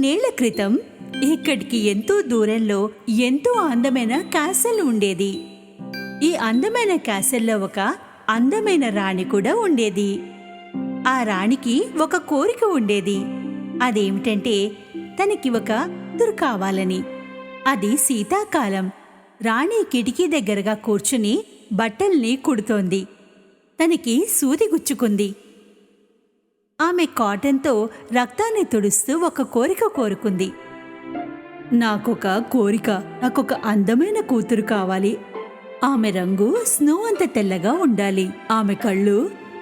కొన్నేళ్ల క్రితం ఇక్కడికి ఎంతో దూరంలో ఎంతో అందమైన క్యాసల్ ఉండేది. ఈ అందమైన క్యాసల్లో ఒక అందమైన రాణి కూడా ఉండేది. ఆ రాణికి ఒక కోరిక ఉండేది. అదేమిటంటే తనకి ఒక కూతురు కావాలని. అది శీతాకాలం. రాణి కిటికీ దగ్గరగా కూర్చుని బట్టల్ని కుడుతోంది. తనకి సూది గుచ్చుకుంది. ఆమె కాటన్తో రక్తాన్ని తుడుస్తూ ఒక కోరిక కోరుకుంది. నాకొక కోరిక, నాకొక అందమైన కూతురు కావాలి. ఆమె రంగు స్నో అంత తెల్లగా ఉండాలి. ఆమె కళ్ళు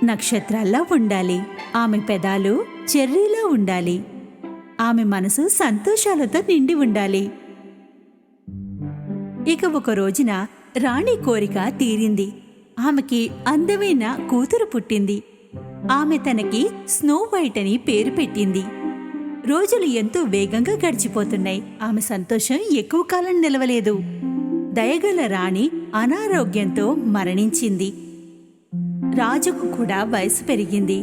నక్షత్రాల్లా ఉండాలి. ఆమె పెదాలు చెర్రీలా ఉండాలి. ఆమె మనసు సంతోషాలతో నిండి ఉండాలి. ఇక ఒక రోజున రాణి కోరిక తీరింది. ఆమెకి అందమైన కూతురు పుట్టింది. ఆమె తనకి స్నో వైట్ అని పేరు పెట్టింది. రోజులు ఎంతో వేగంగా గడిచిపోతున్నాయి. ఆమె సంతోషం ఎక్కువ కాలం నిలవలేదు. దయగల రాణి అనారోగ్యంతో మరణించింది. రాజుకు కూడా వయసు పెరిగింది.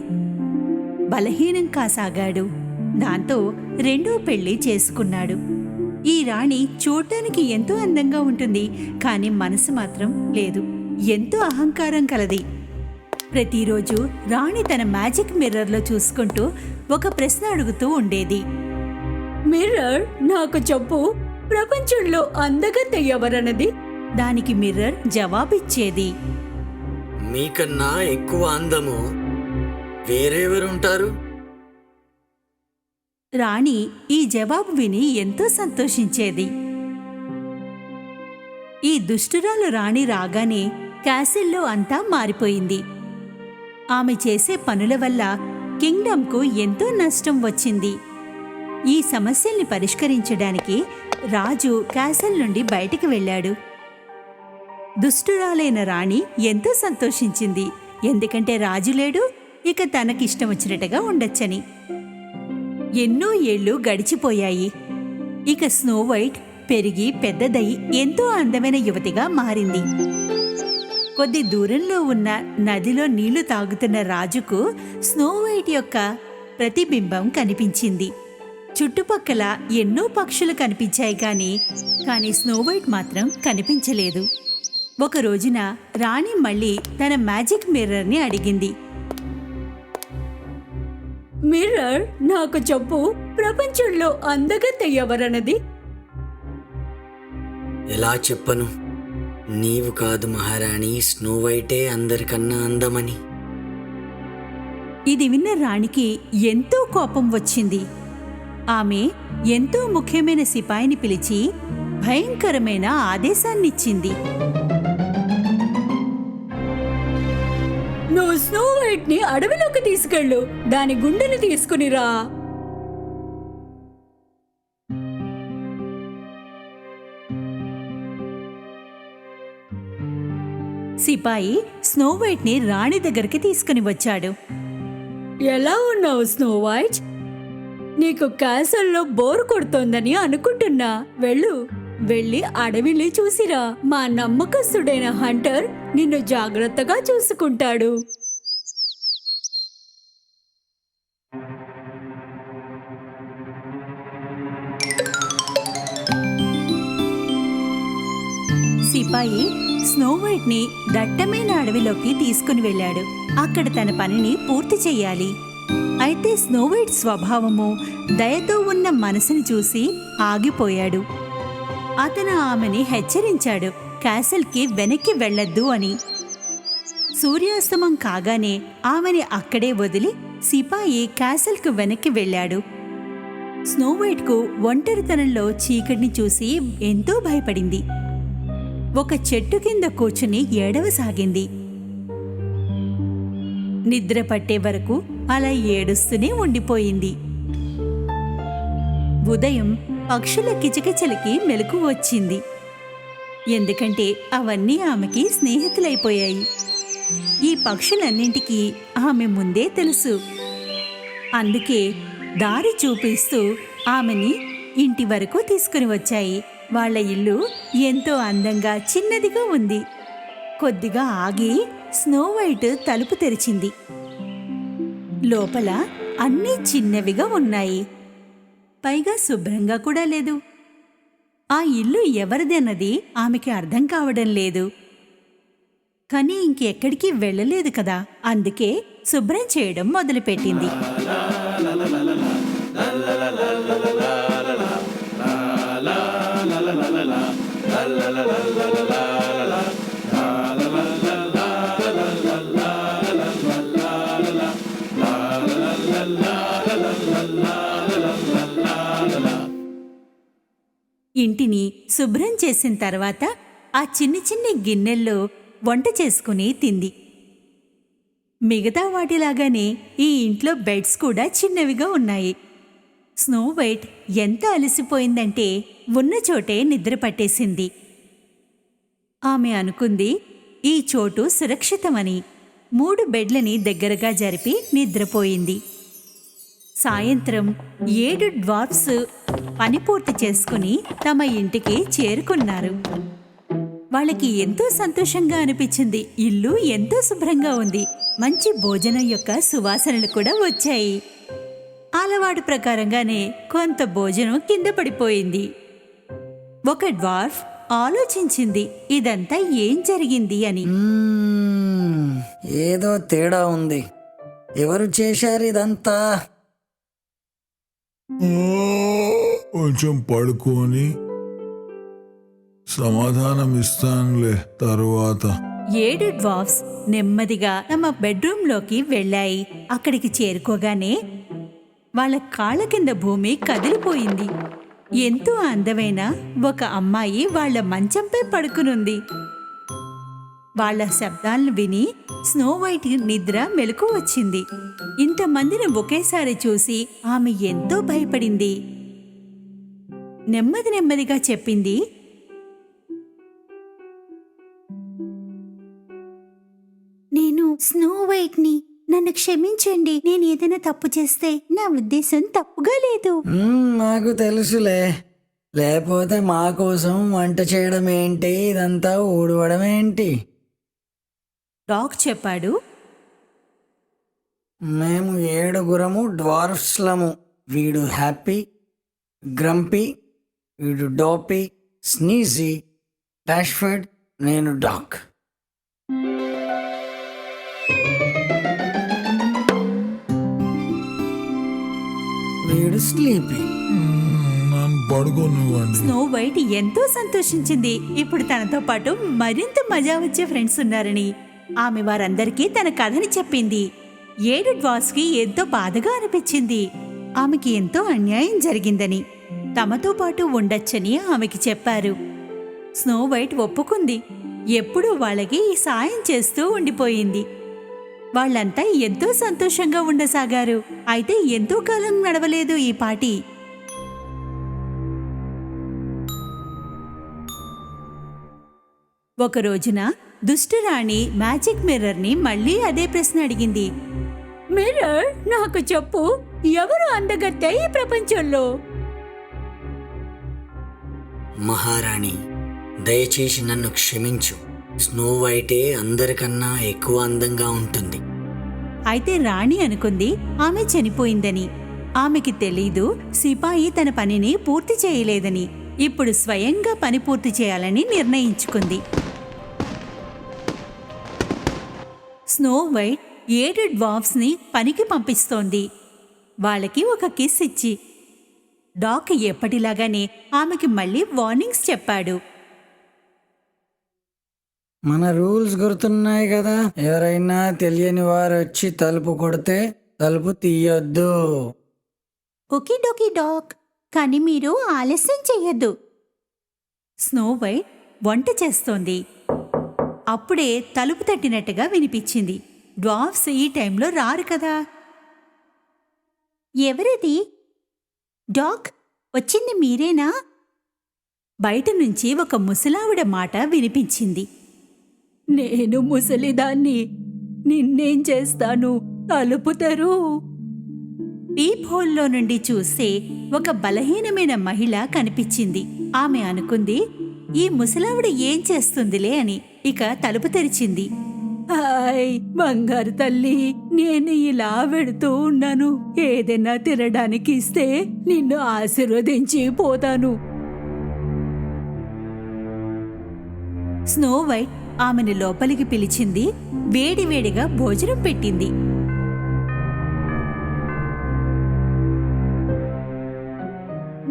బలహీనం కాసాగాడు. దాంతో రెండో పెళ్లి చేసుకున్నాడు. ఈ రాణి చూడటానికి ఎంతో అందంగా ఉంటుంది, కానీ మనసు మాత్రం లేదు. ఎంతో అహంకారం కలది. ప్రతిరోజు రాణి తన మ్యాజిక్ మిర్రర్లో చూసుకుంటూ ఒక ప్రశ్న అడుగుతూ ఉండేది. మిర్రర్, నాకు చెప్పు, ప్రపంచంలో అందగత్తె ఎవరన్నది? దానికి మిర్రర్ జవాబిచ్చేది. మీకన్నా ఎక్కువ అందము వేరెవరుంటారు? రాణి ఈ జవాబు విని ఎంతో సంతోషించేది. ఈ దుష్టురాలు రాణి రాగానే క్యాసిల్లో అంతా మారిపోయింది. ఆమె చేసే పనుల వల్ల కింగ్డమ్కు ఎంతో నష్టం వచ్చింది. ఈ సమస్యల్ని పరిష్కరించడానికి రాజు క్యాసిల్ నుండి బయటికి వెళ్ళాడు. దుష్టురాలైన రాణి ఎంతో సంతోషించింది. ఎందుకంటే రాజు లేడు, ఇక తనకిష్టం వచ్చినట్టుగా ఉండొచ్చని. ఎన్నో ఏళ్లు గడిచిపోయాయి. ఇక స్నో వైట్ పెరిగి పెద్దదై ఎంతో అందమైన యువతిగా మారింది. కొద్ది దూరంలో ఉన్న నదిలో నీళ్లు తాగుతున్న రాజుకు స్నో వైట్ యొక్క ప్రతిబింబం కనిపించింది. చుట్టుపక్కల ఎన్నో పక్షులు కనిపించాయి, కానీ స్నో వైట్ మాత్రం కనిపించలేదు. ఒక రోజున రాణి మళ్ళీ తన మ్యాజిక్ మిర్రర్ని అడిగింది. మిర్రర్, నాకు చెప్పు, ప్రపంచంలో అందగత్తె ఎవరన్నది? ఎలా చెప్పను? నీవు కాదు మహారాణి, స్నో వైటే అందరికన్నా అందమని. ఇది విన్న రాణికి ఎంతో కోపం వచ్చింది. ఆమె ఎంతో ముఖ్యమైన సిపాయిని పిలిచి భయంకరమైన ఆదేశాన్నిచ్చింది. నువ్వు స్నో వైట్ ని అడవిలోకి తీసుకెళ్ళు, దాని గుండెని తీసుకునిరా. సిపాయి స్నో వైట్ ని రాణి దగ్గరికి తీసుకుని వచ్చాడు. ఎలా ఉన్నావు స్నో వైట్? నీకు క్యాసల్లో బోర్ కొడుతోందని అనుకుంటున్నా. వెళ్ళి అడవిని చూసిరా. మా నమ్మకస్తుడైన హంటర్ నిన్ను జాగ్రత్తగా చూసుకుంటాడు. సిపాయి స్నో వైట్ ని దట్టమైన అడవిలోకి తీసుకుని వెళ్ళాడు. అక్కడ తన పనిని పూర్తి చెయ్యాలి. అయితే స్నో వైట్ స్వభావము, దయతో ఉన్న మనసుని చూసి ఆగిపోయాడు. అతను ఆమెని హెచ్చరించాడు, క్యాసల్కి వెనక్కి వెళ్ళొద్దు అని. సూర్యాస్తమం కాగానే ఆమెని అక్కడే వదిలి సిపాయి క్యాసల్కు వెనక్కి వెళ్ళాడు. స్నో వైట్కు ఒంటరితనంలో చీకటిని చూసి ఎంతో భయపడింది. ఒక చెట్టు కింద కూర్చుని ఏడవసాగింది. నిద్ర పట్టే వరకు అలా ఏడుస్తూనే ఉండిపోయింది. ఉదయం పక్షుల కిచకిచలకి మెలకు వచ్చింది. ఎందుకంటే అవన్నీ ఆమెకి స్నేహితులైపోయాయి. ఈ పక్షులన్నింటికీ ఆమె ముందే తెలుసు. అందుకే దారి చూపిస్తూ ఆమెని ఇంటి వరకు తీసుకుని వచ్చాయి. వాళ్ళ ఇల్లు ఎంతో అందంగా చిన్నదిగా ఉంది. కొద్దిగా ఆగి స్నో వైట్ తలుపు తెరిచింది. లోపల అన్నీ చిన్నవిగా ఉన్నాయి. పైగా శుభ్రంగా కూడా లేదు. ఆ ఇల్లు ఎవరిదన్నది ఆమెకి అర్థం కావడం లేదు. కానీ ఇంకెక్కడికి వెళ్ళలేదు కదా, అందుకే శుభ్రం చేయడం మొదలుపెట్టింది. ఇంటిని శుభ్రం చేసిన తర్వాత ఆ చిన్ని చిన్ని గిన్నెల్లో వంట చేసుకుని తింది. మిగతా వాటిలాగానే ఈ ఇంట్లో బెడ్స్ కూడా చిన్నవిగా ఉన్నాయి. స్నో వైట్ ఎంత అలసిపోయిందంటే ఉన్న చోటే నిద్ర పట్టేసింది. ఆమె అనుకుంది ఈ చోటు సురక్షితమని. 3 బెడ్లని దగ్గరగా జరిపి నిద్రపోయింది. సాయంత్రం 7 డ్వార్ఫ్స్ పని పూర్తి చేసుకుని తమ ఇంటికి చేరుకున్నారు. వాళ్ళకి ఎంతో సంతోషంగా అనిపించింది. ఇల్లు ఎంతో శుభ్రంగా ఉంది. మంచి భోజనం యొక్క సువాసనలు కూడా వచ్చాయి. అలవాటు ప్రకారంగానే కొంత భోజనం కింద పడిపోయింది. ఒక డ్వార్ఫ్ ఆలోచించింది ఇదంతా ఏం జరిగింది అని. ఏదో తేడా ఉంది. ఎవరు చేశారు ఇదంతా? కొంచెం పడుకొని సమాధానం ఇస్తానులే తరువాత. 7 డ్వార్ఫ్స్ నెమ్మదిగా తమ బెడ్రూంలోకి వెళ్ళాయి. అక్కడికి చేరుకోగానే వాళ్ళ కాళ్ళ కింద భూమి కదిలిపోయింది. ఎంతో అందమైన ఒక అమ్మాయి వాళ్ళ మంచంపై పడుకునుంది. వాళ్ళ శబ్దాలను విని స్నో వైట్ నిద్ర మెలకు వచ్చింది. ఇంతమందిని ఒకేసారి చూసి ఆమె ఎంతో భయపడింది. నెమ్మదిగా చెప్పింది, నేను స్నో వైట్ని. నన్ను క్షమించండి. నేను ఏదైనా తప్పు చేస్తే నా ఉద్దేశం తప్పుగా లేదు. నాకు తెలుసులే. లేకపోతే మా కోసం వంట చేయడం ఏంటి, ఇదంతా ఊడవడం ఏంటి? డాగ్ చెప్పాడు. మేము 7 డ్వార్ఫ్స్లము. వీడు హ్యాపీ, గ్రంపీ, వీడు డోపీ, స్నీజీ, డాష్ఫర్డ్, నేను డాగ్. వీడు స్లీపీ. నన్ను పడుకోనివ్వండి. స్నో వైట్ ఎంతో సంతోషించింది. ఇప్పుడు తనతో పాటు మరింత మజా వచ్చే ఫ్రెండ్స్ ఉన్నారని. ఆమె వారందరికీ తన కథని చెప్పింది. 7 డ్వార్ఫ్స్కి ఎంతో బాధగా అనిపించింది. ఆమెకి ఎంతో అన్యాయం జరిగిందని, తమతో పాటు ఉండొచ్చని ఆమెకి చెప్పారు. స్నో వైట్ ఒప్పుకుంది. ఎప్పుడూ వాళ్ళకి సాయం చేస్తూ ఉండిపోయింది. వాళ్ళంతా ఎంతో సంతోషంగా ఉండసాగారు. అయితే ఎంతో కాలం నడవలేదు ఈ పార్టీ. ఒక రోజున దుష్టరాణి మ్యాజిక్ మిర్రర్ని మళ్ళీ అదే ప్రశ్న అడిగింది. మిర్రర్, నాకు చెప్పు, ఎవరు అందగత్తె ఈ ప్రపంచంలో? మహారాణి, దయచేసి నన్ను క్షమించు. స్నో వైటే అందరికన్నా ఎక్కువ అందంగా ఉంటుంది. అయితే రాణి అనుకుంది ఆమె చనిపోయిందని. ఆమెకి తెలీదు సిపాయి తన పనిని పూర్తి చేయలేదని. ఇప్పుడు స్వయంగా పని పూర్తి చేయాలని నిర్ణయించుకుంది. స్నో వైట్ 7 డ్వార్ఫ్స్ని పనికి పంపిస్తోంది. వాళ్ళకి ఒక కిస్ ఇచ్చి. డాగ్ ఎప్పటిలాగానే ఆమెకి మళ్ళీ వార్నింగ్స్ చెప్పాడు. మన రూల్స్ గుర్తున్నాయి కదా. ఎవరైనా తెలియని వారు వచ్చి తలుపు కొడితే తలుపు తీయొద్దు. ఓకే డోకీ డాగ్, కానీ మీరు ఆలస్యం చెయ్యొద్దు. స్నో వైట్ వంట చేస్తోంది. అప్పుడే తలుపు తట్టినట్టుగా వినిపించింది. డ్వార్ఫ్స్ ఈ టైంలో రారు కదా. ఎవరిది? డాగ్, వచ్చింది మీరేనా? బయట నుంచి ఒక ముసలావిడ మాట వినిపించింది. నేను ముసలిదాన్ని, నిన్నేం చేస్తాను, తలుపు తెరు. పీప్ హోల్లో నుండి చూస్తే ఒక బలహీనమైన మహిళ కనిపించింది. ఆమె అనుకుంది ఈ ముసలావిడ ఏం చేస్తుందిలే అని. ఇక తలుపు తెరిచింది. హాయ్ బంగారు తల్లి, నేను ఇలా వెడుతూ ఉన్నాను. ఏదైనా తినడానికి ఇస్తే నిన్ను ఆశీర్వదించి పోతాను. స్నో వైట్ ఆమెను లోపలికి పిలిచింది. వేడివేడిగా భోజనం పెట్టింది.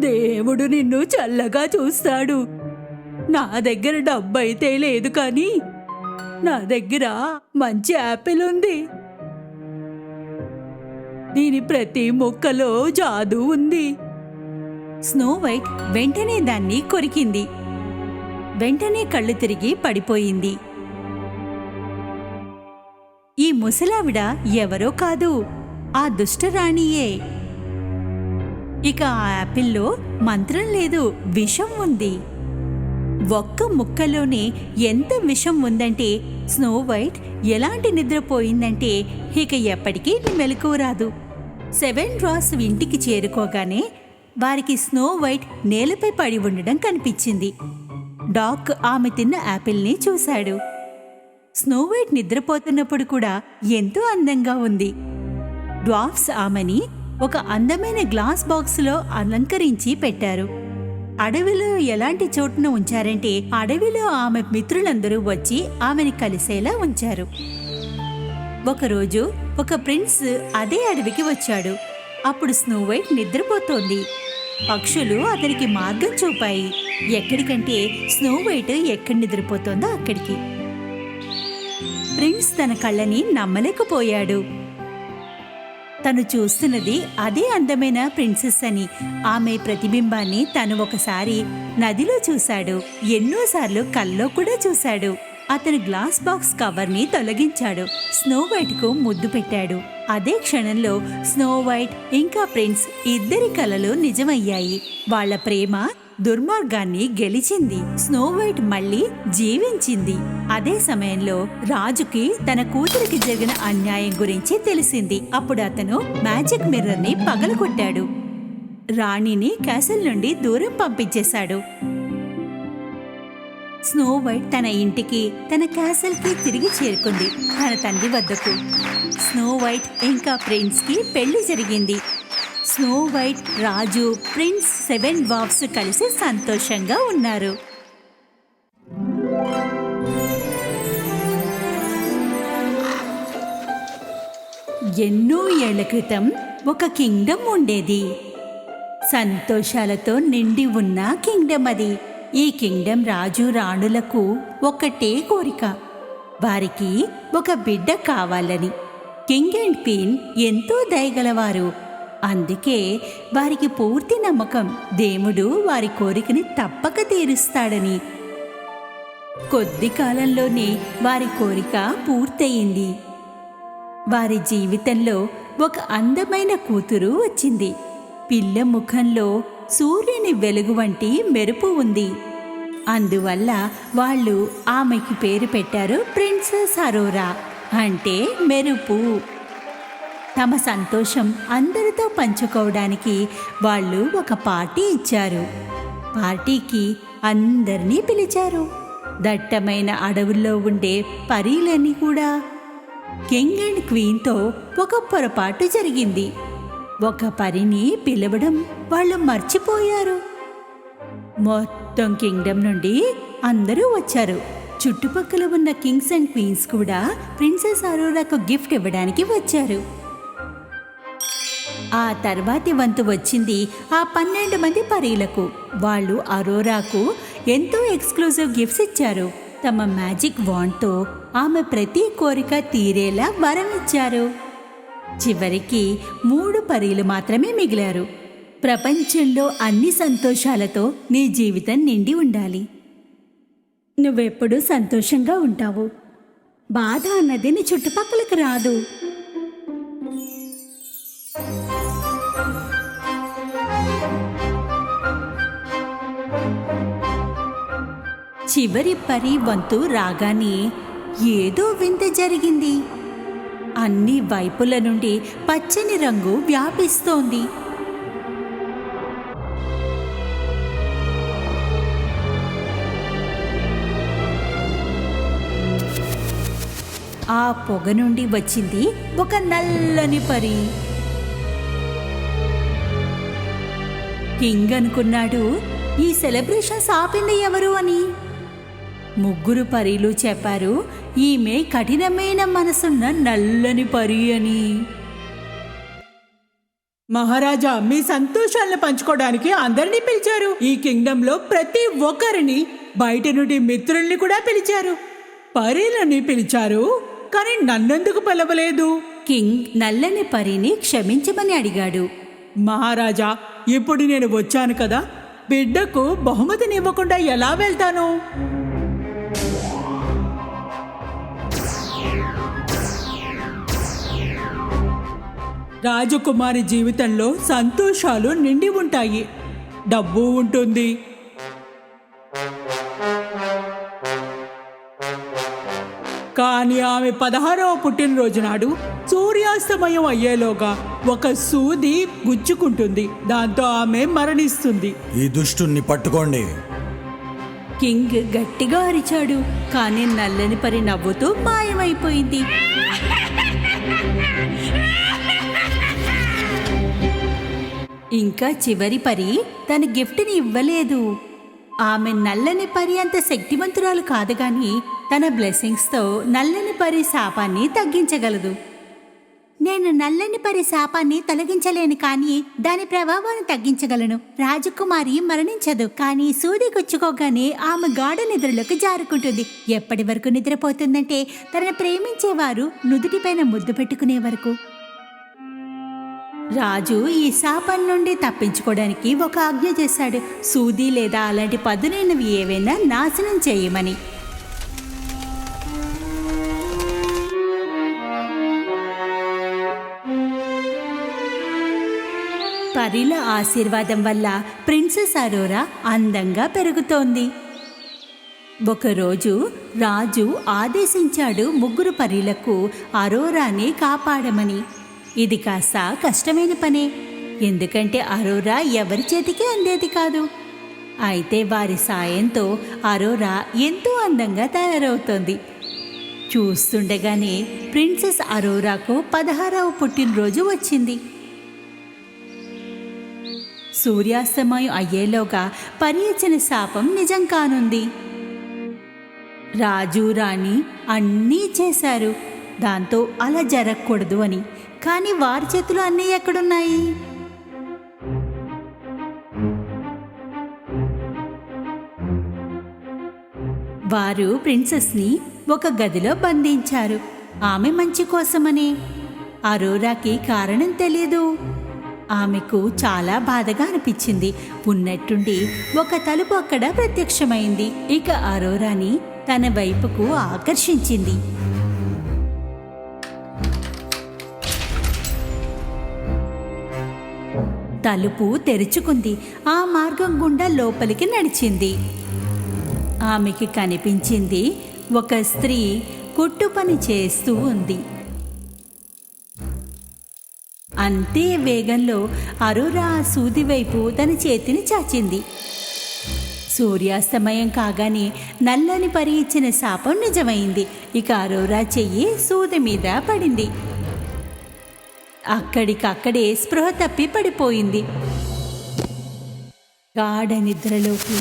దేవుడు నిన్ను చల్లగా చూస్తాడు. నా దగ్గర డబ్బైతే లేదు కానీ నా దగ్గర మంచి యాపిల్ ఉంది. దీని ప్రతి ముక్కలో జాదూ ఉంది. స్నో వైట్ వెంటనే దాన్ని కొరికింది. వెంటనే కళ్ళు తిరిగి పడిపోయింది. ఈ ముసలావిడ ఎవరో కాదు, ఆ దుష్టరాణియే. ఇక ఆ యాపిల్లో మంత్రం లేదు, విషం ఉంది. ఒక్క ముక్కలోనే ఎంత విషం ఉందంటే స్నో వైట్ ఎలాంటి నిద్రపోయిందంటే ఇక ఎప్పటికీ మెలకువ రాదు. 7 డ్వార్ఫ్స్ ఇంటికి చేరుకోగానే వారికి స్నో వైట్ నేలపై పడి ఉండడం కనిపించింది. డాక్ ఆమె తిన్న యాపిల్ని చూశాడు. స్నో వైట్ నిద్రపోతున్నప్పుడు కూడా ఎంతో అందంగా ఉంది. డ్వార్ఫ్స్ ఆమెని ఒక అందమైన గ్లాస్ బాక్సులో అలంకరించి పెట్టారు. అడవిలో ఎలాంటి చోటున ఉంచారంటే అడవిలో ఆమె మిత్రులందరూ వచ్చి ఆమెని కలిసేలా ఉంచారు. ఒకరోజు ఒక ప్రిన్స్ అదే అడవికి వచ్చాడు. అప్పుడు స్నో వైట్ నిద్రపోతోంది. పక్షులు అతనికి మార్గం చూపాయి. ఎక్కడికంటే స్నో వైట్ ఎక్కడ నిద్రపోతోందో అక్కడికి. ప్రిన్స్ తన కళ్ళని నమ్మలేకపోయాడు. తను చూస్తున్నది అదే అందమైన ప్రిన్సెస్ అని. ఆమె ప్రతిబింబాన్ని తను ఒకసారి నదిలో చూశాడు. ఎన్నోసార్లు కల్లో కూడా చూశాడు. అతను గ్లాస్ బాక్స్ కవర్ని తొలగించాడు. స్నో వైట్కు ముద్దు పెట్టాడు. అదే క్షణంలో స్నో వైట్ ఇంకా ప్రిన్స్ ఇద్దరి కలలు నిజమయ్యాయి. వాళ్ళ ప్రేమ దుర్మార్గాన్ని గెలిచింది. స్నో వైట్ మళ్ళీ జీవించింది. అదే సమయంలో రాజుకి తన కూతురికి జరిగిన అన్యాయం గురించి తెలిసింది. అప్పుడు అతను మ్యాజిక్ మిర్రర్ ని పగలగొట్టాడు. రాణిని క్యాసల్ నుండి దూరం పంపించేశాడు. స్నో వైట్ తన ఇంటికి, తన క్యాసల్ కి తిరిగి చేరుకుంది, తన తండ్రి వద్దకు. స్నో వైట్ ఇంకా ప్రిన్స్ కి పెళ్లి జరిగింది. స్నో వైట్, రాజు, ప్రిన్స్, 7 డ్వార్ఫ్స్ కలిసి సంతోషంగా ఉన్నారు. ఎన్నో ఏళ్ల క్రితం ఒక కింగ్డమ్ ఉండేది. సంతోషాలతో నిండి ఉన్న కింగ్డమ్ అది. ఈ కింగ్డమ్ రాజు రాణులకు ఒక్కటే కోరిక, వారికి ఒక బిడ్డ కావాలని. కింగ్ అండ్ క్వీన్ ఎంతో దయగలవారు. అందుకే వారికి పూర్తి నమ్మకం దేవుడు వారి కోరికని తప్పక తీరుస్తాడని. కొద్ది కాలంలోనే వారి కోరిక పూర్తయింది. వారి జీవితంలో ఒక అందమైన కూతురు వచ్చింది. పిల్ల ముఖంలో సూర్యుని వెలుగు వంటి మెరుపు ఉంది. అందువల్ల వాళ్ళు ఆమెకి పేరు పెట్టారు ప్రిన్సెస్ అరోరా, అంటే మెరుపు. తమ సంతోషం అందరితో పంచుకోవడానికి వాళ్ళు ఒక పార్టీ ఇచ్చారు. పార్టీకి అందరినీ పిలిచారు. దట్టమైన అడవుల్లో ఉండే పరీలని కూడా. కింగ్ అండ్ క్వీన్తో ఒక పొరపాటు జరిగింది. ఒక పరిని పిలవడం వాళ్ళు మర్చిపోయారు. మొత్తం కింగ్డమ్ నుండి అందరూ వచ్చారు. చుట్టుపక్కల ఉన్న కింగ్స్ అండ్ క్వీన్స్ కూడా ప్రిన్సెస్ అరోరాకు గిఫ్ట్ ఇవ్వడానికి వచ్చారు. ఆ తర్వాతి వంతు వచ్చింది ఆ 12 మంది పరీలకు. వాళ్ళు అరోరాకు ఎంతో ఎక్స్క్లూజివ్ గిఫ్ట్స్ ఇచ్చారు. తమ మ్యాజిక్ వాండ్తో ఆమె ప్రతి కోరిక తీరేలా వరం ఇచ్చారు. చివరికి 3 పరీలు మాత్రమే మిగిలారు. ప్రపంచంలో అన్ని సంతోషాలతో నీ జీవితం నిండి ఉండాలి. నువ్వెప్పుడూ సంతోషంగా ఉంటావు. బాధ అన్నది నీ చుట్టుపక్కలకు రాదు. చివరి పరి వంతు రాగానే ఏదో వింత జరిగింది. అన్ని వైపుల నుండి పచ్చని రంగు వ్యాపిస్తోంది. ఆ పొగ నుండి వచ్చింది ఒక నల్లని పరి. కింగ్ అనుకున్నాడు, ఈ సెలబ్రేషన్స్ ఆపింది ఎవరు అని. ముగ్గురు పరీలు చెప్పారు, ఈమె కఠినమైన మనసున్న నల్లని పరి అని. మహారాజా, మీ సంతోషాలను పంచుకోవడానికి అందరినీ పిలిచారు. ఈ కింగ్డంలో ప్రతి ఒక్కరిని, బయట నుండి మిత్రుల్ని కూడా పిలిచారు. పరీలని పిలిచారు, కానీ నన్నెందుకు పిలవలేదు? కింగ్ నల్లని పరిని క్షమించమని అడిగాడు. మహారాజా, ఇప్పుడు నేను వచ్చాను కదా, బిడ్డకు బహుమతినివ్వకుండా ఎలా వెళ్తాను? రాజకుమారి జీవితంలో సంతోషాలు నిండి ఉంటాయి, డబ్బు ఉంటుంది. కానీ ఆమె 16వ పుట్టినరోజు నాడు సూర్యాస్తమయం అయ్యేలోగా ఒక సూది గుచ్చుకుంటుంది. దాంతో ఆమె మరణిస్తుంది. ఈ దుష్టుణ్ణి పట్టుకోండి. కింగ్ గట్టిగా అరిచాడు, కానీ నల్లని పరి నవ్వుతూ మాయమైపోయింది. ఇంకా చివరి పరి తన గిఫ్ట్ని ఇవ్వలేదు. ఆమె నల్లని పరి అంత శక్తివంతురాలు కాదు, గాని తన బ్లెస్సింగ్స్తో నల్లని పరి శాపాన్ని తగ్గించగలదు. నేను నల్లని పరి శాపాన్ని తొలగించలేను, కానీ దాని ప్రభావాన్ని తగ్గించగలను. రాజకుమారి మరణించదు, కానీ సూది గుచ్చుకోగానే ఆమె గాఢ నిద్రలోకి జారుకుంటుంది. ఎప్పటి వరకు నిద్రపోతుందంటే తనను ప్రేమించేవారు నుదుటిపైన ముద్దు పెట్టుకునే వరకు. రాజు ఈ శాపం నుండి తప్పించుకోవడానికి ఒక ఆజ్ఞ చేశాడు, సూది లేదా అలాంటి పదునైనవి ఏవైనా నాశనం చేయమని. పరిల ఆశీర్వాదం వల్ల ప్రిన్సెస్ అరోరా అందంగా పెరుగుతోంది. ఒకరోజు రాజు ఆదేశించాడు ముగ్గురు పరీలకు అరోరాని కాపాడమని. ఇది కాస్త కష్టమైన పనే, ఎందుకంటే అరోరా ఎవరి చేతికి అందేది కాదు. అయితే వారి సాయంతో అరోరా ఎంతో అందంగా తయారవుతోంది. చూస్తుండగానే ప్రిన్సెస్ అరోరాకు 16వ పుట్టినరోజు వచ్చింది. సూర్యాస్తమయం అయ్యేలోగా పరి ఇచ్చిన శాపం నిజం కానుంది. రాజు రాణి అన్నీ చేశారు దాంతో అలా జరగకూడదు అని. కానీ వారి చేతిలో అన్నీ ఎక్కడున్నాయి? వారు ప్రిన్సెస్ని ఒక గదిలో బంధించారు, ఆమె మంచి కోసమని. అరోరాకి కారణం తెలియదు. ఆమెకు చాలా బాధగా అనిపించింది. ఉన్నట్టుండి ఒక తలుపు అక్కడ ప్రత్యక్షమైంది. ఇక అరోరాని తన వైపుకు ఆకర్షించింది. తలుపు తెరుచుకుంది. ఆ మార్గం గుండా లోపలికి నడిచింది. ఆమెకి కనిపించింది ఒక స్త్రీ కుట్టు పని చేస్తూ ఉంది. అంతే వేగంలో అరోరా ఆ సూది వైపు తన చేతిని చాచింది. సూర్యాస్తమయం కాగానే నల్లని పరి ఇచ్చిన శాపం నిజమైంది. ఇక అరోరా చెయ్యి సూది మీద పడింది. అక్కడికక్కడే స్పృహ తప్పి పడిపోయింది గాఢ నిద్రలోకి.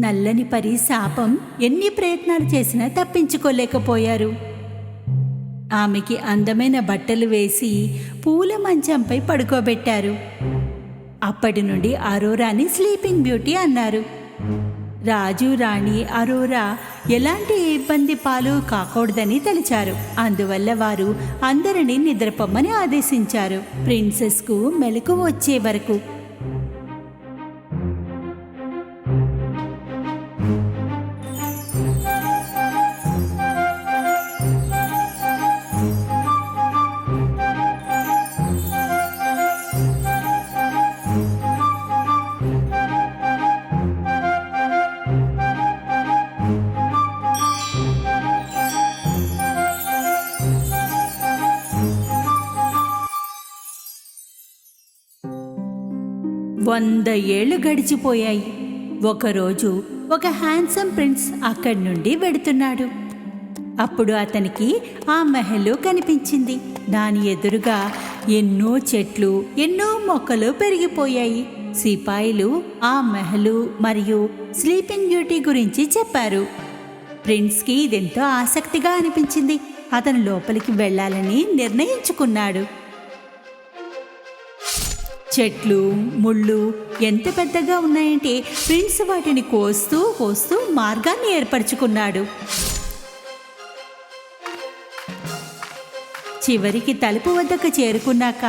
నల్లని పరి శాపం ఎన్ని ప్రయత్నాలు చేసినా తప్పించుకోలేకపోయారు. ఆమెకి అందమైన బట్టలు వేసి పూల మంచంపై పడుకోబెట్టారు. అప్పటి నుండి అరోరాని స్లీపింగ్ బ్యూటీ అన్నారు. రాజు రాణి అరోరా ఎలాంటి ఇబ్బంది పాలు కాకూడదని తలిచారు. అందువల్ల వారు అందరినీ నిద్రపోమ్మని ఆదేశించారు, ప్రిన్సెస్కు మెలకువ వచ్చే వరకు. 100 ఏళ్లు గడిచిపోయాయి. ఒకరోజు ఒక హ్యాండ్సమ్ ప్రిన్స్ అక్కడి నుండి వెడుతున్నాడు. అప్పుడు అతనికి ఆ మహల్ కనిపించింది. దాని ఎదురుగా ఎన్నో చెట్లు, ఎన్నో మొక్కలు పెరిగిపోయాయి. సిపాయిలు ఆ మహల్ మరియు స్లీపింగ్ బ్యూటీ గురించి చెప్పారు. ప్రిన్స్కి ఇదెంతో ఆసక్తిగా అనిపించింది. అతను లోపలికి వెళ్ళాలని నిర్ణయించుకున్నాడు. చెట్లు, ముళ్ళు ఎంత పెద్దగా ఉన్నాయంటే ప్రిన్స్ వాటిని కోస్తూ కోస్తూ మార్గాన్ని ఏర్పరచుకున్నాడు. చివరికి తలుపు వద్దకు చేరుకున్నాక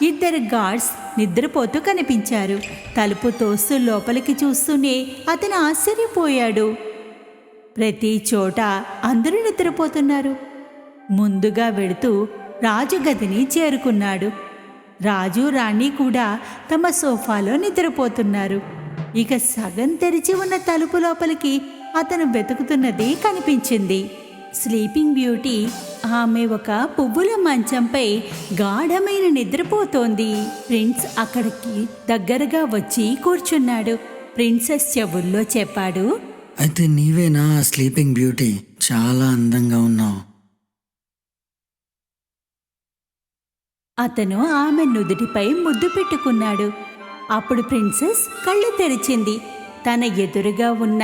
2 గార్డ్స్ నిద్రపోతూ కనిపించారు. తలుపు తోస్తూ లోపలికి చూస్తూనే అతను ఆశ్చర్యపోయాడు. ప్రతి చోట అందరూ నిద్రపోతున్నారు. ముందుగా వెడుతూ రాజు గదిని చేరుకున్నాడు. రాజు రాణి కూడా తమ సోఫాలో నిద్రపోతున్నారు. ఇక సగం తెరిచి ఉన్న తలుపు లోపలికి అతను వెతుకుతున్నది కనిపించింది. స్లీపింగ్ బ్యూటీ ఆమె ఒక పువ్వుల మంచంపై గాఢమైన నిద్రపోతోంది. ప్రిన్స్ అక్కడికి దగ్గరగా వచ్చి కూర్చున్నాడు. ప్రిన్సెస్ చెవుల్లో చెప్పాడు, అయితే నీవేనా స్లీపింగ్ బ్యూటీ? చాలా అందంగా ఉన్నావు. అతను ఆమె నుదుటిపై ముద్దు పెట్టుకున్నాడు. అప్పుడు ప్రిన్సెస్ కళ్ళు తెరిచింది. తన ఎదురుగా ఉన్న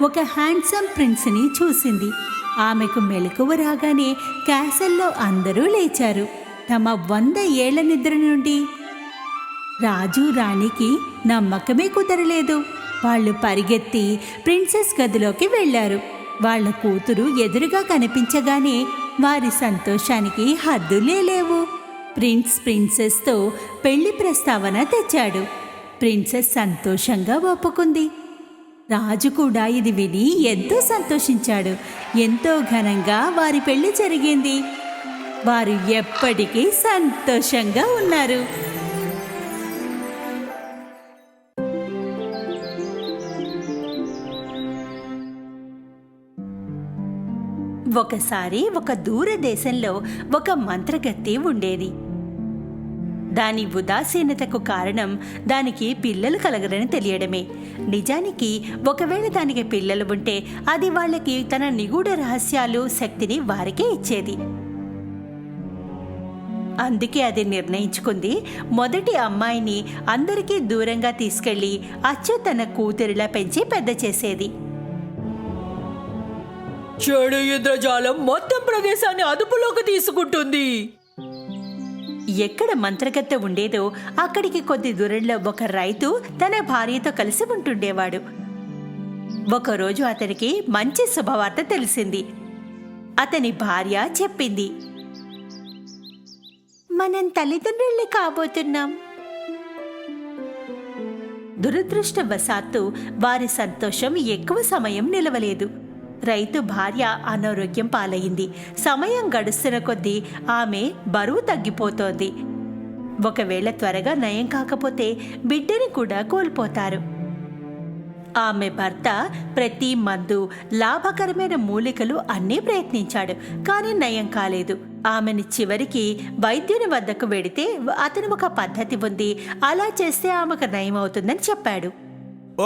ఒక హ్యాండ్సమ్ ప్రిన్స్ని చూసింది. ఆమెకు మెలకువ రాగానే క్యాసల్లో అందరూ లేచారు తమ 100 ఏళ్ల నిద్ర నుండి. రాజు రాణికి నమ్మకమే కుదరలేదు. వాళ్ళు పరిగెత్తి ప్రిన్సెస్ గదిలోకి వెళ్లారు. వాళ్ళ కూతురు ఎదురుగా కనిపించగానే వారి సంతోషానికి హద్దులే లేవు. ప్రిన్సెస్తో పెళ్లి ప్రస్తావన తెచ్చాడు. ప్రిన్సెస్ సంతోషంగా ఒప్పుకుంది. రాజు కూడా ఇది విని ఎంతో సంతోషించాడు. ఎంతో ఘనంగా వారి పెళ్లి జరిగింది. వారు ఎప్పటికీ సంతోషంగా ఉన్నారు. ఒకసారి ఒక దూరదేశంలో ఒక మంత్రగత్తె ఉండేది. దాని ఉదాసీనతకు కారణం దానికి పిల్లలు కలగరని తెలియడమే. నిజానికి ఒకవేళ దానికి పిల్లలు ఉంటే అది వాళ్ళకి తన నిగూఢ రహస్యాలు, శక్తిని వారికే ఇచ్చేది. అందుకే అది నిర్ణయించుకుంది మొదటి అమ్మాయిని అందరికీ దూరంగా తీసుకెళ్లి అచ్చు తన కూతురిలా పెంచి పెద్ద చేసేది. చెడు ఇంద్రజాలం మొత్తం ప్రదేశాన్ని అదుపులోకి తీసుకుంటుంది. ఎక్కడ మంత్రగత్తె ఉండేదో అక్కడికి కొద్ది దూరంలో ఒక రైతు తన భార్యతో కలిసి ఉంటుండేవాడు. ఒకరోజు అతనికి మంచి శుభవార్త తెలిసింది. అతని భార్య చెప్పింది, మనం తల్లిదండ్రుల్ని కాబోతున్నాం. దురదృష్టవశాత్తు వారి సంతోషం ఎక్కువ సమయం నిలవలేదు. రైతు భార్య అనారోగ్యం పాలయ్యింది. సమయం గడుస్తున్న కొద్దీ ఆమె బరువు తగ్గిపోతోంది. ఒకవేళ త్వరగా నయం కాకపోతే బిడ్డని కూడా కోల్పోతారు. ఆమె భర్త ప్రతి మందు, లాభకరమైన మూలికలు అన్నీ ప్రయత్నించాడు, కానీ నయం కాలేదు. ఆమెని చివరికి వైద్యుని వద్దకు వెడితే అతను ఒక పద్ధతి ఉంది, అలా చేస్తే ఆమెకు నయం అవుతుందని చెప్పాడు.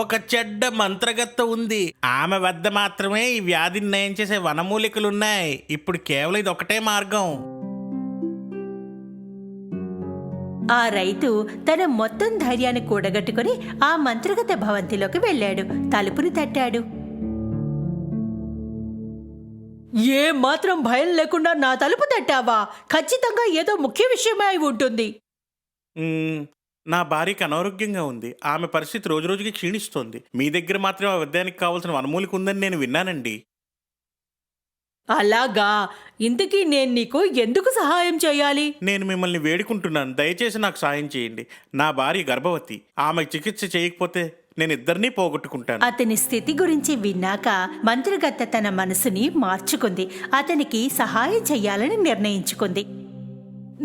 ఒక చెడ్డ మంత్రగత్తె ఉంది. ఆమె వద్ద మాత్రమే ఈ వ్యాధిని నయం చేసే వనమూలికలున్నాయి. ఇప్పుడు కేవలం ఇది ఒకటే మార్గం. ఆ రైతు తన మొత్తం ధైర్యాన్ని కూడగట్టుకుని ఆ మంత్రగత్తె భవంతిలోకి వెళ్ళాడు. తలుపుని తట్టాడు. ఏ మాత్రం భయం లేకుండా నా తలుపు తట్టావా? ఖచ్చితంగా ఏదో ముఖ్య విషయమే అయి ఉంటుంది. నా భార్యకి అనారోగ్యంగా ఉంది. ఆమె పరిస్థితి రోజురోజుకి క్షీణిస్తోంది. మీ దగ్గర మాత్రమే ఆ వద్దానికి కావాల్సిన వనమూలిక ఉందని నేను విన్నానండి. అలాగా? ఇంతకీ నేను నీకు ఎందుకు సహాయం చేయాలి? నేను మిమ్మల్ని వేడుకుంటున్నాను, దయచేసి నాకు సాయం చేయండి. నా భార్య గర్భవతి. ఆమె చికిత్స చేయకపోతే నేను ఇద్దరినీ పోగొట్టుకుంటాను. అతని స్థితి గురించి విన్నాక మంత్రగత్తె తన మనసుని మార్చుకుంది. అతనికి సహాయం చెయ్యాలని నిర్ణయించుకుంది.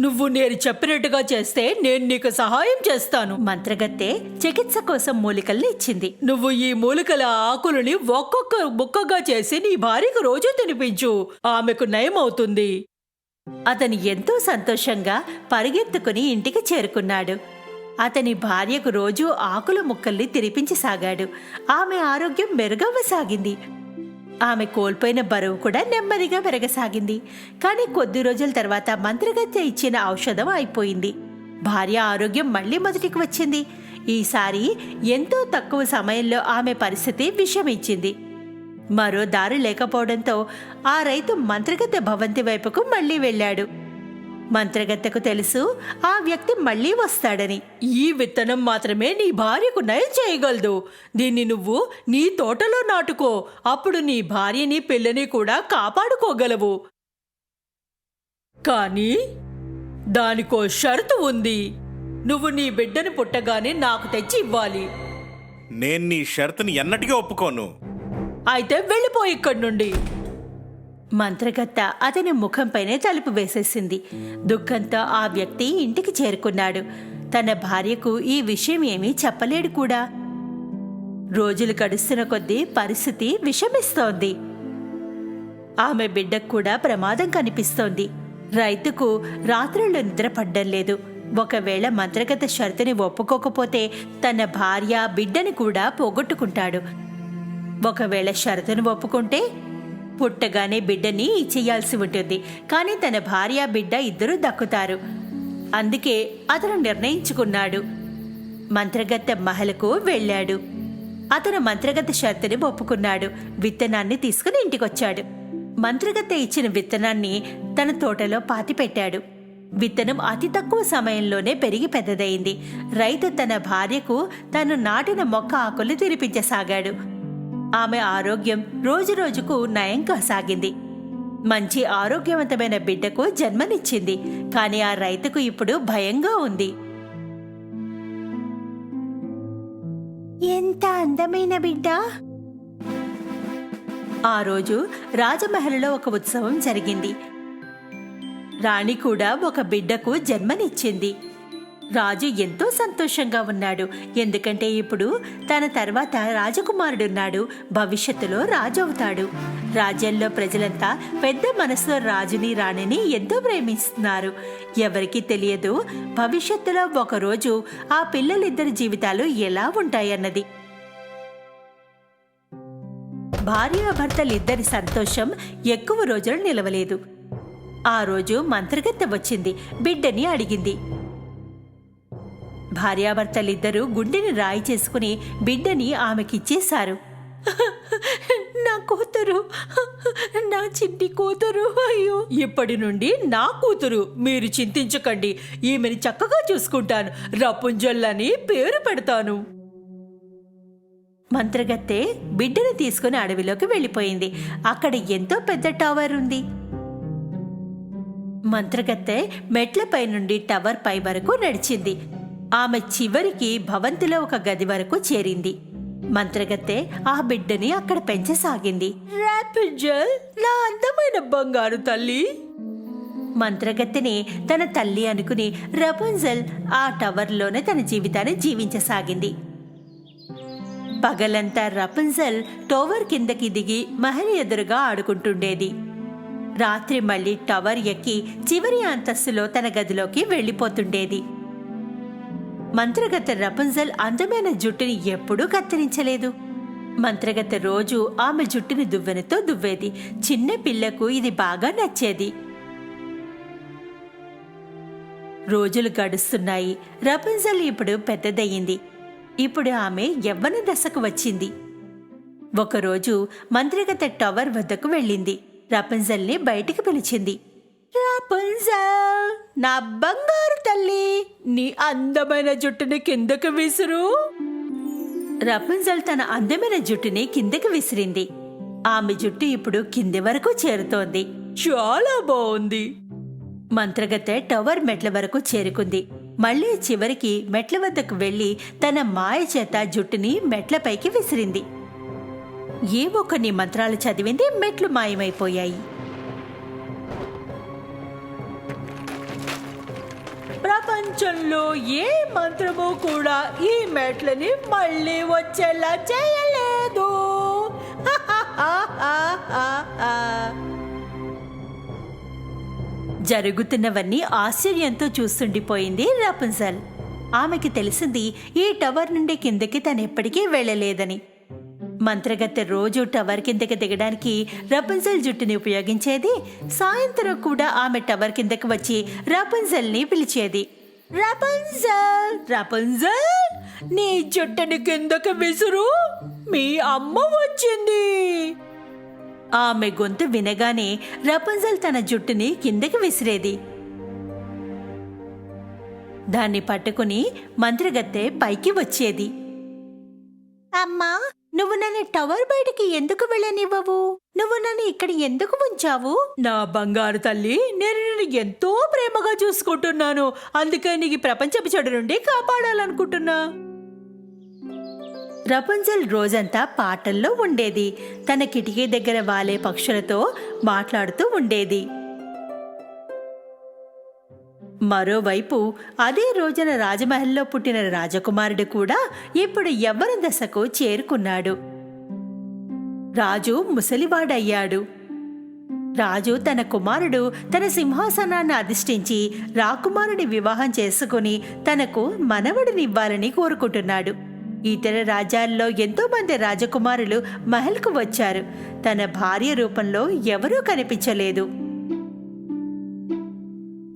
నువ్వు నేను చెప్పినట్టుగా చేస్తే నేను నీకు సహాయం చేస్తాను. మంత్రగత్తె చికిత్స కోసం మూలికల్ని ఇచ్చింది. నువ్వు ఈ మూలికల ఆకులని ఒక్కొక్క ముక్కగా చేసి నీ భార్యకు రోజు తినిపించు. ఆమెకు నయం అవుతుంది. అతను ఎంతో సంతోషంగా పరిగెత్తుకుని ఇంటికి చేరుకున్నాడు. అతని భార్యకు రోజూ ఆకుల ముక్కల్ని తినిపించసాగాడు. ఆమె ఆరోగ్యం మెరుగవ్వసాగింది. ఆమె కోల్పోయిన బరువు కూడా నెమ్మదిగా పెరగసాగింది. కానీ కొద్ది రోజుల తర్వాత మంత్రగత్తె ఇచ్చిన ఔషధం అయిపోయింది. భార్య ఆరోగ్యం మళ్లీ మొదటికి వచ్చింది. ఈసారి ఎంతో తక్కువ సమయంలో ఆమె పరిస్థితి విషమించింది. మరో దారి లేకపోవడంతో ఆ రైతు మంత్రగత్తె భవంతి వైపుకు మళ్లీ వెళ్ళాడు. మంత్రగత్తెకు తెలుసు ఆ వ్యక్తి మళ్లీ వస్తాడని. ఈ విత్తనం మాత్రమే నీ భార్యకు నయం చేయగలదు. దీన్ని నువ్వు నీ తోటలో నాటుకో. అప్పుడు నీ భార్యని పిల్లని కూడా కాపాడుకోగలవు. కానీ దానికో షరతు ఉంది. నువ్వు నీ బిడ్డను పుట్టగానే నాకు తెచ్చి ఇవ్వాలి. నేను నీ షరతుని ఎన్నటికీ ఒప్పుకోను. అయితే వెళ్ళిపో ఇక్కడి నుండి. మంత్రగత్త అతని ముఖంపైనే తలుపు వేసేసింది. దుఃఖంతో ఆ వ్యక్తి ఇంటికి చేరుకున్నాడు. తన భార్యకు ఈ విషయం ఏమీ చెప్పలేడు కూడా. రోజులు గడుస్తున్న కొద్దీ పరిస్థితి విషమిస్తోంది. ఆమె బిడ్డకు కూడా ప్రమాదం కనిపిస్తోంది. రైతుకు రాత్రులు నిద్ర పడ్డం లేదు. ఒకవేళ మంత్రగత షరతుని ఒప్పుకోకపోతే తన భార్య బిడ్డని కూడా పోగొట్టుకుంటాడు. ఒకవేళ షరతును ఒప్పుకుంటే పుట్టగానే బిడ్డని ఇచ్చేయాల్సి ఉంటుంది. కానీ తన భార్య బిడ్డ ఇద్దరూ దక్కుతారు. అందుకే అతను నిర్ణయించుకున్నాడు. మంత్రగత్తె మహలకు వెళ్ళాడు. అతను మంత్రగత్తె షరతుని ఒప్పుకున్నాడు. విత్తనాన్ని తీసుకుని ఇంటికొచ్చాడు. మంత్రగత్తె ఇచ్చిన విత్తనాన్ని తన తోటలో పాతిపెట్టాడు. విత్తనం అతి తక్కువ సమయంలోనే పెరిగి పెద్దదయింది. రైతు తన భార్యకు తను నాటిన మొక్క ఆకులు తినిపించసాగాడు. ఆమె ఆరోగ్యం రోజురోజుకు నయం కాసాగింది. మంచి ఆరోగ్యవంతమైన బిడ్డకు జన్మనిచ్చింది. కానీ ఆ రైతుకు ఇప్పుడు భయంగా ఉంది. ఎంత అందమైన బిడ్డ! ఆ రోజు రాజమహల్లో ఒక ఉత్సవం జరిగింది. రాణి కూడా ఒక బిడ్డకు జన్మనిచ్చింది. రాజు ఎంతో సంతోషంగా ఉన్నాడు. ఎందుకంటే ఇప్పుడు తన తర్వాత రాజకుమారుడున్నాడు. భవిష్యత్తులో రాజు అవుతాడు. రాజ్యంలో ప్రజలంతా పెద్ద మనసులో రాజుని రాణిని ఎంతో ప్రేమిస్తున్నారు. ఎవరికీ తెలియదు భవిష్యత్తులో ఒకరోజు ఆ పిల్లలిద్దరి జీవితాలు ఎలా ఉంటాయన్నది. భార్యాభర్తలిద్దరి సంతోషం ఎక్కువ రోజులు నిలవలేదు. ఆ రోజు మంత్రగత్తె వచ్చింది. బిడ్డని అడిగింది. భార్యాభర్తలిద్దరూ గుండెని రాయి చేసుకుని బిడ్డని ఆమెకిచ్చేశారు. నా కూతురు, నా చిట్టి కూతురు, అయ్యో! ఇప్పటి నుండి నా కూతురు, మీరు చింతించకండి. ఈమెని చక్కగా చూసుకుంటాను. రపుంజల్ అని పేరు పెడతాను. మంత్రగత్తె బిడ్డని తీసుకుని అడవిలోకి వెళ్ళిపోయింది. అక్కడ ఎంతో పెద్ద టవర్ ఉంది. మంత్రగత్తె మెట్లపై నుండి టవర్ పై వరకు నడిచింది. ఆమె చివరికి భవంతిలో ఒక గది వరకు చేరింది. మంత్రగత్తె ఆ బిడ్డని అక్కడ పెంచసాగింది. రాపుంజల్, నా అందమైన బంగారు తల్లి! మంత్రగత్తెని తన తల్లి అనుకుని రాపుంజల్ ఆ టవర్లోనే తన జీవితాన్ని జీవించసాగింది. పగలంతా రాపుంజల్ టవర్ కిందకి దిగి మహల్ ఎదురుగా ఆడుకుంటుండేది. రాత్రి మళ్లీ టవర్ ఎక్కి చివరి అంతస్తులో తన గదిలోకి వెళ్లిపోతుండేది. మంత్రగత్తె రాపుంజల్ అందమైన జుట్టుని ఎప్పుడూ కత్తిరించలేదు. మంత్రగత్తె రోజు ఆమె జుట్టుని దువ్వెనతో దువ్వేది. చిన్న పిల్లకు ఇది బాగా నచ్చేది. రోజులు గడుస్తున్నాయి. రాపుంజల్ ఇప్పుడు పెద్దదయ్యింది. ఇప్పుడు ఆమె యవ్వన దశకు వచ్చింది. ఒకరోజు మంత్రగత్తె టవర్ వద్దకు వెళ్ళింది. రాపుంజల్ని బయటికి పిలిచింది. రాపుంజల్, నా బంగారు తల్లి, నీ అందమైన జుట్టుని కిందకు విసురు. రాపుంజల్ తన అందమైన జుట్టుని కిందకి విసిరింది. ఆమె జుట్టు ఇప్పుడు కింది వరకు చేరుతోంది. చాలా బాగుంది. మంత్రగత్తె టవర్ మెట్ల వరకు చేరుకుంది. మళ్లీ చివరికి మెట్ల వద్దకు వెళ్లి తన మాయ చేత జుట్టుని మెట్లపైకి విసిరింది. ఏవో కొన్ని మంత్రాలు చదివింది. మెట్లు మాయమైపోయాయి. ప్రపంచంలో ఏ మంత్రము కూడా ఈ మెట్లని మళ్ళీ వచ్చేలా చేయలేదు. జరుగుతున్నవన్నీ ఆశ్చర్యంతో చూస్తుండిపోయింది రాపుంజల్. ఆమెకి తెలిసింది ఈ టవర్ నుండి కిందకి తనెప్పటికీ వెళ్ళలేదని. మంత్రగత్తె రోజు టవర్ కిందకి దిగడానికి రపుంజల్ జుట్టుని ఉపయోగించేది. సాయంత్రం కూడా ఆమె టవర్ కిందకి వచ్చి రపుంజల్ని పిలిచేది. రపుంజల్, రపుంజల్, నీ జుట్టుని కిందకి విసురు, మీ అమ్మ వచ్చింది. ఆమె గొంతు వినగానే రపుంజల్ తన జుట్టుని కిందకి విసిరేది. దాన్ని పట్టుకుని మంత్రగత్తె పైకి వచ్చేది. అమ్మా, నువ్వు నన్ను టవర్ బయటికి ఎందుకు వెళ్ళనివ్వవు? నువ్వు నన్ను ఇక్కడ ఎందుకు ఉంచావు? నా బంగారు తల్లి, నేను నిన్ను ఎంతో ప్రేమగా చూసుకుంటున్నాను. అందుకే నీకు ప్రపంచపు చెడు నుండి కాపాడాలనుకుంటున్నా. రపుంజల్ రోజంతా పాటల్లో ఉండేది. తన కిటికీ దగ్గర వాలే పక్షులతో మాట్లాడుతూ ఉండేది. మరోవైపు అదే రోజున రాజమహల్లో పుట్టిన రాజకుమారుడు కూడా ఇప్పుడు యవ్వన దశకు చేరుకున్నాడు. రాజు ముసలివాడయ్యాడు. రాజు తన కుమారుడు తన సింహాసనాన్ని అధిష్ఠించి రాకుమారుని వివాహం చేసుకుని తనకు మనవడినివ్వాలని కోరుకుంటున్నాడు. ఇతర రాజ్యాల్లో ఎంతో మంది రాజకుమారులు మహల్కు వచ్చారు. తన భార్య రూపంలో ఎవరూ కనిపించలేదు.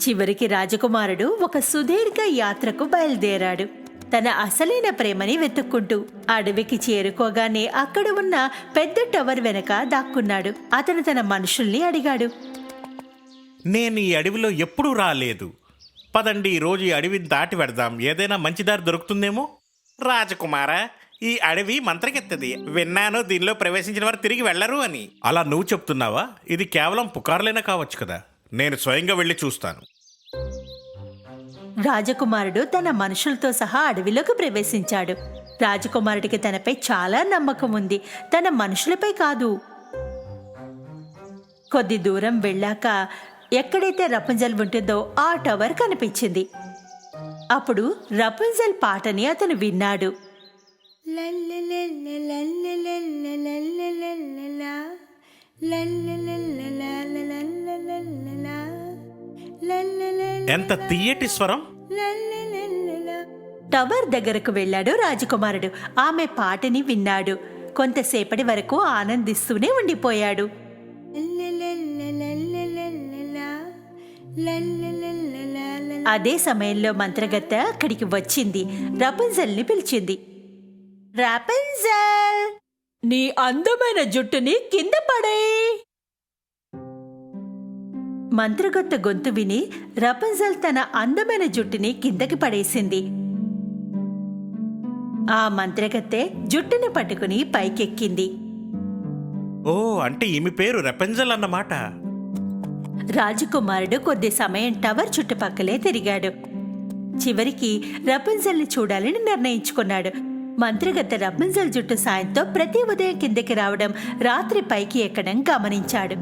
చివరికి రాజకుమారుడు ఒక సుదీర్ఘ యాత్రకు బయలుదేరాడు, తన అసలైన ప్రేమని వెతుక్కుంటూ. అడవికి చేరుకోగానే అక్కడ ఉన్న పెద్ద టవర్ వెనక దాక్కున్నాడు. అతను తన మనుషుల్ని అడిగాడు. నేను ఈ అడవిలో ఎప్పుడూ రాలేదు. పదండి, ఈరోజు ఈ అడవిని దాటి వెడదాం. ఏదైనా మంచి దారి దొరుకుతుందేమో. రాజకుమారా, ఈ అడవి మంత్రకెత్తది. విన్నాను, దీనిలో ప్రవేశించిన వారు తిరిగి వెళ్లరు అని. అలా నువ్వు చెప్తున్నావా? ఇది కేవలం పుకార్లైనా కావచ్చు కదా. నేను స్వయంగా వెళ్ళి చూస్తాను. రాజకుమారుడు తన మనుషులతో సహా అడవిలోకి ప్రవేశించాడు. రాజకుమారుడికి తనపై చాలా నమ్మకం ఉంది, తన మనుషులపై కాదు. కొద్ది దూరం వెళ్ళాక ఎక్కడైతే రపుంజల్ ఉంటుందో ఆ టవర్ కనిపించింది. అప్పుడు రపుంజల్ పాటని అతను విన్నాడు. ఎంత తీయటి స్వరం! టవర్ దగ్గరకు వెళ్ళాడు రాజకుమారుడు. ఆమె పాటని విన్నాడు. కొంతసేపటి వరకు ఆనందిస్తూనే ఉండిపోయాడు. అదే సమయంలో మంత్రగత్తె అక్కడికి వచ్చింది. రపుంజల్ని పిలిచింది. రాపుంజల్, నీ అందమైన జుట్టుని కింద పడేయ్. మంత్రగత్తె గొంతు విని రపుంజల్ తన అందమైన జుట్టుని కిందకి పడేసింది. ఆ మంత్రగత్తె జుట్టుని పట్టుకుని పైకెక్కింది. ఓ, అంటే ఈమె పేరు రపుంజల్ అన్నమాట. రాజకుమారుడు కొద్ది సమయం టవర్ చుట్టుపక్కలే తిరిగాడు. చివరికి రపుంజల్ని చూడాలని నిర్ణయించుకున్నాడు. మంత్రగత్తె రపుంజల్ జుట్టు సాయంతో ప్రతి ఉదయం కిందకి రావడం, రాత్రి పైకి ఎక్కడం గమనించాడు.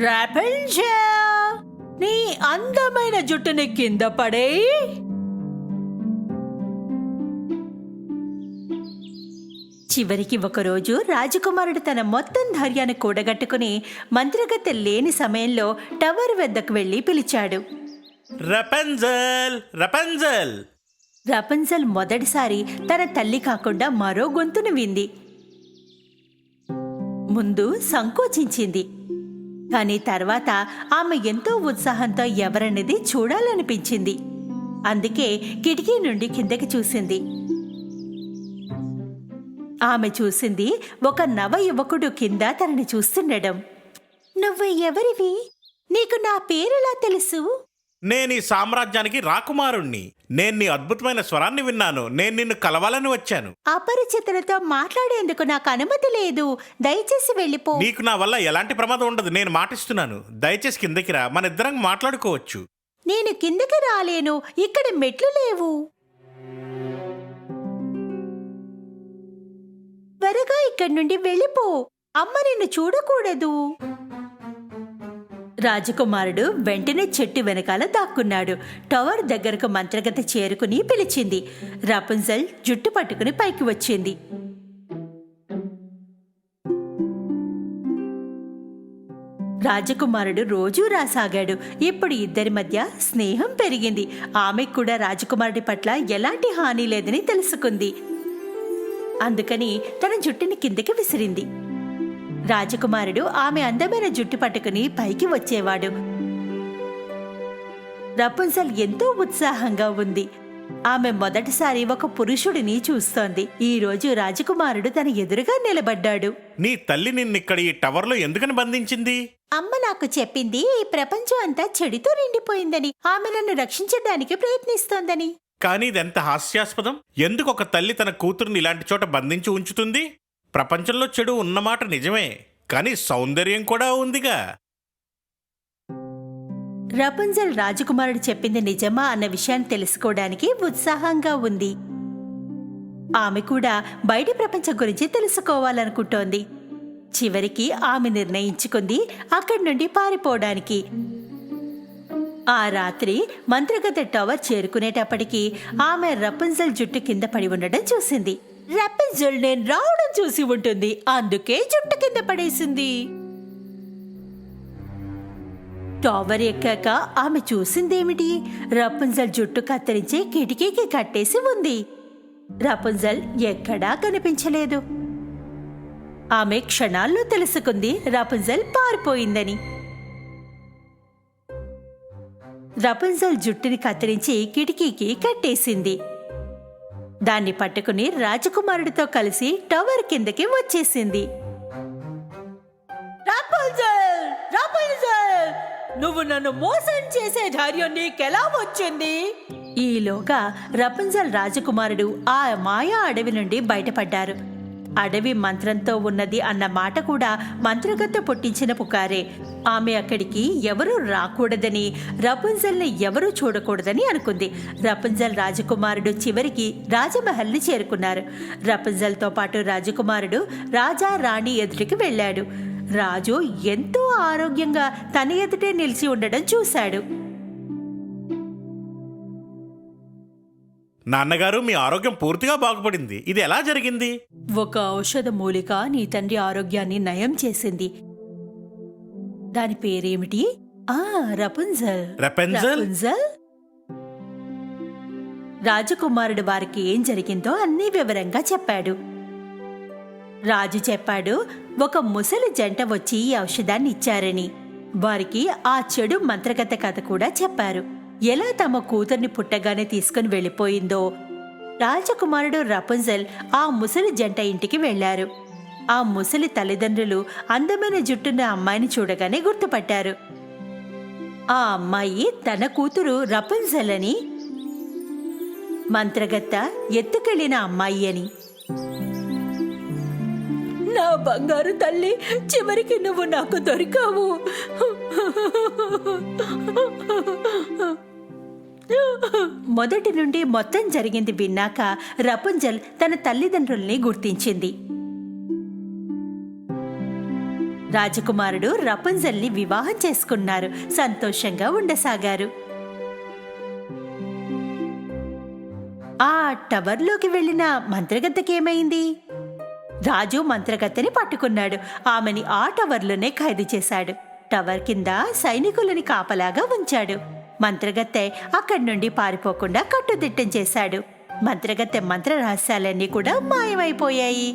రాపుంజల్, నీ అందమైన జుట్టుని కింద పడేయ్. చివరికి ఒకరోజు రాజకుమారుడు తన మొత్తం ధైర్యాన్ని కూడగట్టుకుని మంత్రగత్తె లేని సమయంలో టవర్ వద్దకు వెళ్లి పిలిచాడు. రపుంజల్, రపుంజల్. రపుంజల్ మొదటిసారి తన తల్లి కాకుండా మరో గొంతును వింది. ముందు సంకోచించింది, కానీ తర్వాత ఆమె ఎంతో ఉత్సాహంతో ఎవరనేది చూడాలనిపించింది. అందుకే కిటికీ నుండి కిందకి చూసింది. ఆమె చూసింది ఒక నవ యువకుడు కింద తనని చూస్తుండడం. నువ్వు ఎవరివి? నీకు నా పేరెలా తెలుసు? నేను ఈ సామ్రాజ్యానికి రాకుమారుణ్ణి. నేను నీ అద్భుతమైన స్వరాన్ని విన్నాను. నేను నిన్ను కలవాలని వచ్చాను. అపరిచితులతో మాట్లాడేందుకు నాకు అనుమతి లేదు. దయచేసి వెళ్ళిపో. నీకు నా వల్ల ఎలాంటి ప్రమాదం ఉండదు, నేను మాటిస్తున్నాను. దయచేసి కిందకి రా, మన ఇద్దరం మాట్లాడుకోవచ్చు. నేను కిందకి రాలేను, ఇక్కడ మెట్లు లేవు. త్వరగా ఇక్కడి నుండి వెళ్ళిపో. అమ్మ నిన్ను చూడకూడదు. రాజకుమారుడు వెంటనే చెట్టు వెనకాల దాక్కున్నాడు. టవర్ దగ్గరకు మంత్రగత్తె చేరుకుని పిలిచింది. రపుంజల్ జుట్టు పట్టుకుని పైకి వచ్చింది. రాజకుమారుడు రోజూ రాసాగాడు. ఇప్పుడు ఇద్దరి మధ్య స్నేహం పెరిగింది. ఆమెకు కూడా రాజకుమారుడి పట్ల ఎలాంటి హాని లేదని తెలుసుకుంది. అందుకని తన జుట్టుని కిందకి విసిరింది. రాజకుమారుడు ఆమె అందమైన జుట్టు పట్టుకుని పైకి వచ్చేవాడు. రపున్జెల్ ఎంతో ఉత్సాహంగా ఉంది. ఆమె మొదటిసారి ఒక పురుషుడిని చూస్తోంది. ఈ రోజు రాజకుమారుడు తన ఎదురుగా నిలబడ్డాడు. నీ తల్లి నిన్నిక్కడ ఈ టవర్లో ఎందుకని బంధించింది? అమ్మ నాకు చెప్పింది ఈ ప్రపంచం అంతా చెడుతో నిండిపోయిందని, ఆమె నన్ను రక్షించడానికి ప్రయత్నిస్తోందని. కానీ ఇదెంత హాస్యాస్పదం. ఎందుకు ఒక తల్లి తన కూతురుని ఇలాంటి చోట బంధించి ఉంచుతుంది? ప్రపంచంలో చెడు ఉన్నమాట నిజమే, కానీ సౌందర్యం కూడా ఉందిగా. రపున్జెల్ రాజకుమారుడు చెప్పింది నిజమా అన్న విషయాన్ని తెలుసుకోవడానికి ఉత్సాహంగా ఉంది. ఆమె కూడా బయటి ప్రపంచం గురించి తెలుసుకోవాలనుకుంటోంది. చివరికి ఆమె నిర్ణయించుకుంది అక్కడి నుండి పారిపోవడానికి. ఆ రాత్రి మంత్రగత టవర్ చేరుకునేటప్పటికి ఆమె రపున్జెల్ జుట్టు కింద పడి ఉండడం చూసింది. రపున్జెల్ నేను రావడం చూసి ఉంటుంది, అందుకే జుట్టు కింద పడేసింది. టవర్ ఎక్కాక ఆమె చూసిందేమిటి? రపున్జెల్ జుట్టు కత్తిరించి కిటికీకి కట్టేసి ఉంది. రపున్జెల్ ఎక్కడా కనిపించలేదు. ఆమె క్షణాల్లో తెలుసుకుంది రపున్జెల్ పారిపోయిందని. రపున్జెల్ జుట్టుని కత్తిరించి కిటికీకి కట్టేసింది. దాన్ని పట్టుకుని రాజకుమారుడితో కలిసి టవర్ కిందకి వచ్చేసింది. రపున్జెల్! రపున్జెల్! నువ్వు నన్ను మోసం చేసే ధైర్యం నీకెలా వచ్చింది? ఈలోగా రపున్జెల్ రాజకుమారుడు ఆ మాయా అడవి నుండి బయటపడ్డారు. అడవి మంత్రంతో ఉన్నది అన్న మాట కూడా మంత్రగత్తె పుట్టించిన పుకారే. ఆమె అక్కడికి ఎవరూ రాకూడదని, రపున్జెల్ని ఎవరూ చూడకూడదని అనుకుంది. రపున్జెల్ రాజకుమారుడు చివరికి రాజమహల్ని చేరుకున్నారు. రపున్జెల్తో పాటు రాజకుమారుడు రాజా రాణి ఎదుటికి వెళ్ళాడు. రాజు ఎంతో ఆరోగ్యంగా తన ఎదుటే నిలిచి ఉండడం చూశాడు. నాన్నగారు, మీ ఆరోగ్యం పూర్తిగా బాగుపడింది. ఇది ఎలా జరిగింది? ఒక ఔషధ మూలిక నీ తండ్రి ఆరోగ్యాన్ని నయం చేసింది. దాని పేరేమిటి? రపున్జెల్. రపున్జెల్? రపున్జెల్? రాజకుమారుడు వారికి ఏం జరిగిందో అన్నీ వివరంగా చెప్పాడు. రాజు చెప్పాడు, ఒక ముసలి జంట వచ్చి ఈ ఔషధాన్ని ఇచ్చారని. వారికి ఆ చెడు మంత్రగత కథ కూడా చెప్పారు. ఎలా తమ కూతుర్ని పుట్టగానే తీసుకుని వెళ్ళిపోయిందో. రాజకుమారుడు రపున్జెల్ ఆ ముసలి జంట ఇంటికి వెళ్లారు. ఆ ముసలి తల్లిదండ్రులు అందమైన జుట్టున్న అమ్మాయిని చూడగానే గుర్తుపట్టారు. ఆ అమ్మాయి తన కూతురు రపున్జెల్ అని, మంత్రగత్త ఎత్తుకెళ్లిన అమ్మాయి అని. నా బంగారు తల్లి, చివరికి నువ్వు నాకు దొరికావు. మొదటి నుండి మొత్తం జరిగింది విన్నాక రపున్జెల్ తన తల్లిదండ్రుల్ని గుర్తించింది. రాజకుమారుడు రపున్జెల్ని వివాహం చేసుకున్నారు. సంతోషంగా ఉండసాగారు. ఆ టవర్లోకి వెళ్లిన మంత్రగత్తెకేమైంది? రాజు మంత్రగత్తెని పట్టుకున్నాడు. ఆమెని ఆ టవర్లోనే ఖైదు చేశాడు. టవర్ కింద సైనికులని కాపలాగా ఉంచాడు. మంత్రగత్తె అక్కడి నుండి పారిపోకుండా కట్టుదిట్టం చేశాడు. మంత్రగత్తె మంత్ర రహస్యాలన్నీ కూడా మాయమైపోయాయి.